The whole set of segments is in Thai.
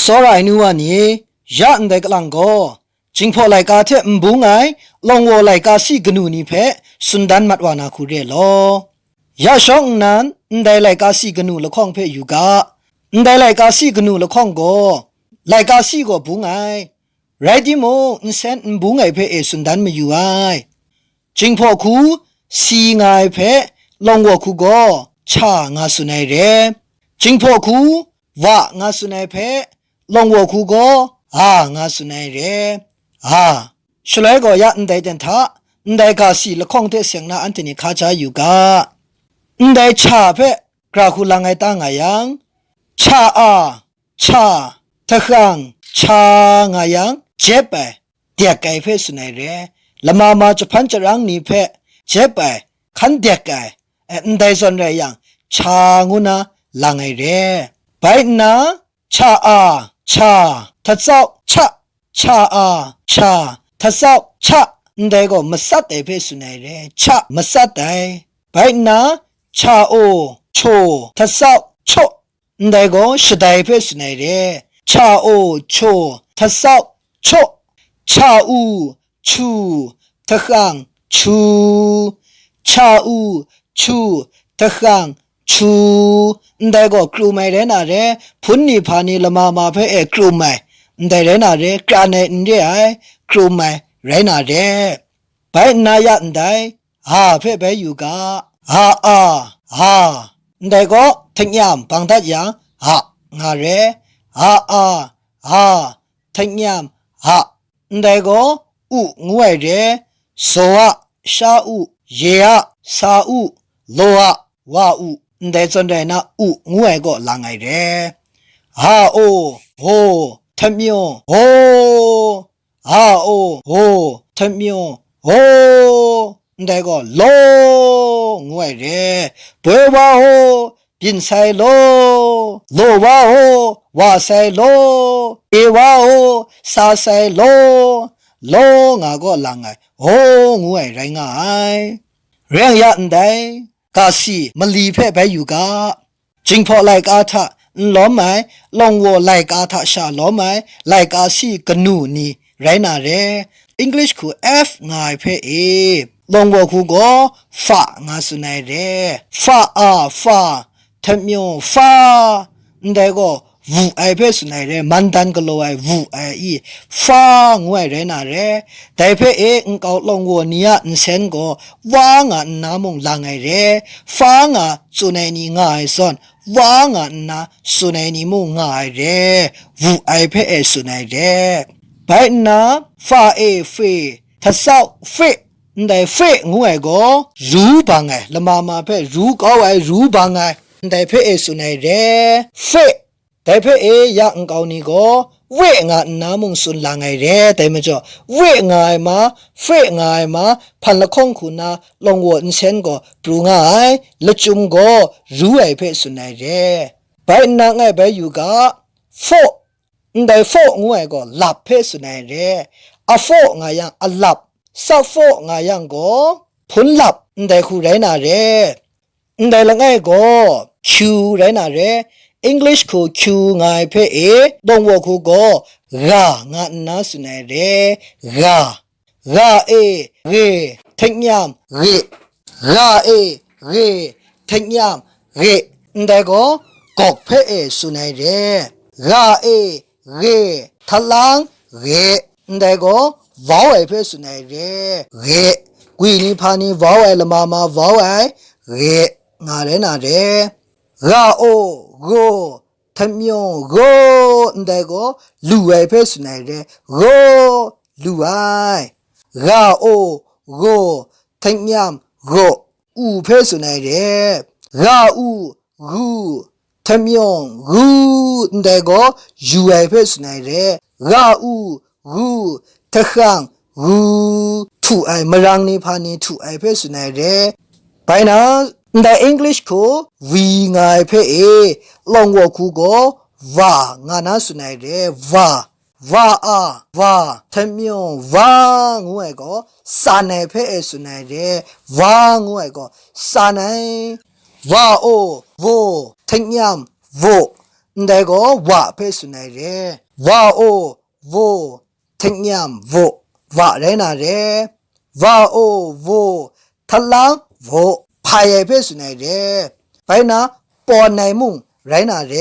စောရိုင်နူဝနီရန်တဲ့ကလန်ကိုจิงพอไลกาเทมบุงไงลองวอไลกาสีกนูนี่เพสุนดันมัดวานาคูเรลอยาช่องนั้นได้ไลกาสีกนูละข้องเพอยู่กะได้ไลกาสีกนูละข้องก็ไลกาสีก็บุงไงไรดิโมอินเซนบุงไงเพสุนดันมาอยู่ไอจิงพอคูสีไงเพลองวอคูก็ชางาสุนัยเรจิงพอคูวางาสุนัยเพลองวอคูก็งาสุนัยเรฉลยก็ยันได้เดินท่าได้กาสีละคงเทเสียงนาอันที่นี่ข้าจะอยู่กะได้ชาเพกราคุลังไงตั้งไงยังชาชาทะขังชาไงยังเจ็บไปเดียกไก่เพสุนัยเรละมาจะพันจะรังนี่เพเจ็บไปขันเดียกไก่ได้ส่วนไรยังชางูนะลังไงเรไปนะชาทัดเจ้าชาทัดเจ้าได้ก็มาสัตย์เพสุนัยเรมาสัตย์ไปนะชาโอโชทัดเจ้าโชได้ก็ชดายเพสุนัยเรชาโอโชทัดเจ้าโชชาอูชูทะขังชูชาอูชูทะขังชูได้ก็ครูไม่เรน่ะเรพุนนี่พานี่ละมาเพครูไม่ได้เรน่ะเรกราเนนเรไอครูไม่เรน่ะเรไปนายะได้เพไปอยู่กะได้ก็ทังยามปังทัดยังงาเรทังยามได้ก็งวยเรโซชาเยซาโลวาได้จนได้นะงวยก็ลังไงเรโอโหทะเมียวโหทะเมียวโหได้ก็โลงวยเรเปวาโหปินไซโลวาโหวาไซโลเอวาโหซาไซโลงาก็ลังไงโหงวยไรงายเรียงยันได้กาสีมลีเพไปอยู่กะจิงพอไลกาทะล้อมไม้ลองวัวไลกาทะชาล้อมไม้ไลกาสีกนูนี่ไรนาเร English คู F งายเพลองวัวคูก็ฟางาสุนัยเรฟาทะเมียวฟาได้ก็วูไอเพสุนัยเรมันดันก็โลไอวูไอฟางวยเรนาเรแต่เพงเกาลองวัวเนี่ยนเซนก็วางาน้ำมงลังไอเรฟางาสุนัยนี่ง่ายส่วนวางานาสุนัยนี่มงง่ายเรวูไอเพสุนัยเรไปนะฟาเฟทัศน์เฟได้เฟงวยก็รู้บางไงละมาเพรู้ก็ไอรู้บางไงได้เพสุนัยเรเฟแต่เพยังเกานี่ก็เวงาน้ำมงสุนลางไงเรแต่ไม่จ่อเวงายมาเฟงายมาพันละคงคุณนะลงวัวอินเซนก็ปรุงไงละจุมก็รู้ไอเพสุนัยเรไปนางไงไปอยู่กะโฟได้โฟงวยก็หลับเพสุนัยเรอะโฟงายังอะหลับสับโฟงายังก็พุนหลับได้คูไรนาเรได้ละไงก็คิวไรนาเรEnglish คู Q งายเพดงวคูก็งานาสุนัยเรเรทังยามเรทังยามเรได้ก็กอกเพสุนัยเรเรทลังเรได้ก็วาวไอเพสุนัยเรกุยนี่พานี่วาวไอละมา วาวไอเรงาเรนาเรโอโกทะเมียวโกได้ก็ลูไอเพสุนัยเรลูไอโอโกทังยามโกเพสุนัยเรกูทะเมียวกูได้ก็ยูไอเพสุนัยเรกูทะขังกูทูไอมรังนี่พานี่ทูไอเพสุนัยเรไปนะใน English คูวีงายเพลองวัวคูก็วางานาสุนัยเรวาทะเมียววางวยก็สานัยเพสุนัยเรวางวยก็สานัยวาโอโวทังยามโว ได้ก็ว่าเพ่สุนัยเรว่าโอโวทิ้งยามโวว่าไรน่ะเรว่าโอโวทะลังโวพายเพ่สุนัยเรไปนะปอนในมุงไรน่ะเร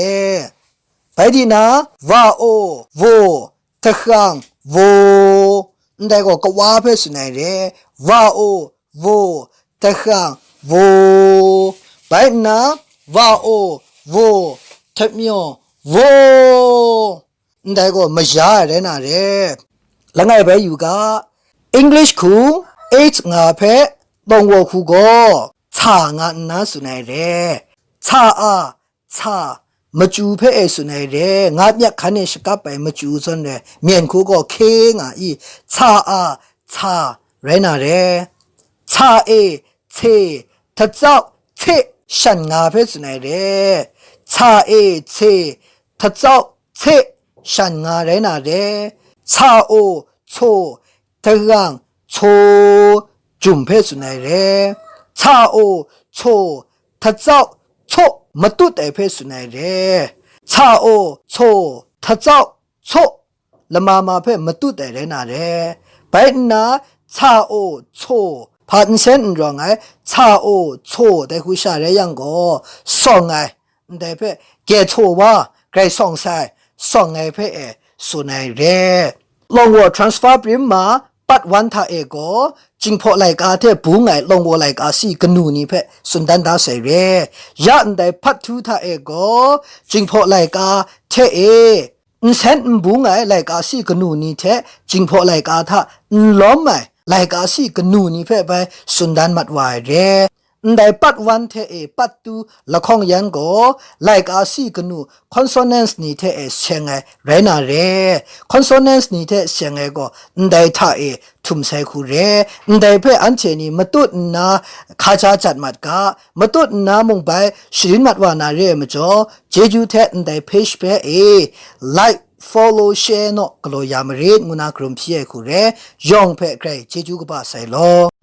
ไปดีนะว่าโอโวทะขังโวได้ก็ว่าเพ่สุนัยเรว่าโอโวทะขังโวไปนะว่าโอโวทะเมียวโวได้ก็ไม่ยาเรน่ะเรแล้วไงไปอยู่กะ English คู8งาเพตองวคูก็ชางานาสุนัยเรชาอาชามจูเพเอสุนัยเรงาเมียคันเนชกะไปมจูซอนเรเมียนคูก็เคงาอีชาอาชาเรน่ะเรชาเอเชทะเจ้าเชฉันงาเพสุนัยเรชาเอเชทะเจ้าเชฉันงาเรน่ะเรชาโอโชทะกังโชจุมเพสุนัยเรชาโอโชทะเจ้าโชมตุเตเพสุนัยเรชาโอโชทะเจ้าโชละมาเพมตุเตเรน่ะเรไปนะชาโอโชพันเซนรองไงชาโอโชแต่คุชาเรยังก็ส่องไงแต่เพเกโชว่าไกรส่องใส่ส่องไงเพสุนัยเรลองว่า transfer ปริมมาปัดวันท่าเอโกจิงพอไลกาเทปูไงลงวัวไลกาสีกนูนี่เพสุนดันดาเสเรยันได้พัดทูท่าเอโกจิงพอไลกาเทเออินเซนบูไงไลกาสีกนูนี่เทจิงพอไลกาท่าล้อมไงไลกาสีกนูนี่เพไปสุนดันมัดวายเรได้ปัดวันเทเอปัดตูละข้องยันโกไลกาสีกนู consonants นี่เทเอเชงไงไรน่ะเร consonants นี่เทเชงไงก็ได้ท่าเอทุมใส่คูเรได้เพอันเชนี่มตุนาคาจาจัดมัดกามตุนามงไปชินมัดวานาเรมจ่อเจจูเทได้เพชเพเอ like follow share เนาะกลัวยามเรงุนากรุมเพียคูเรยองเพไกรเจจูกบะใส่ลอ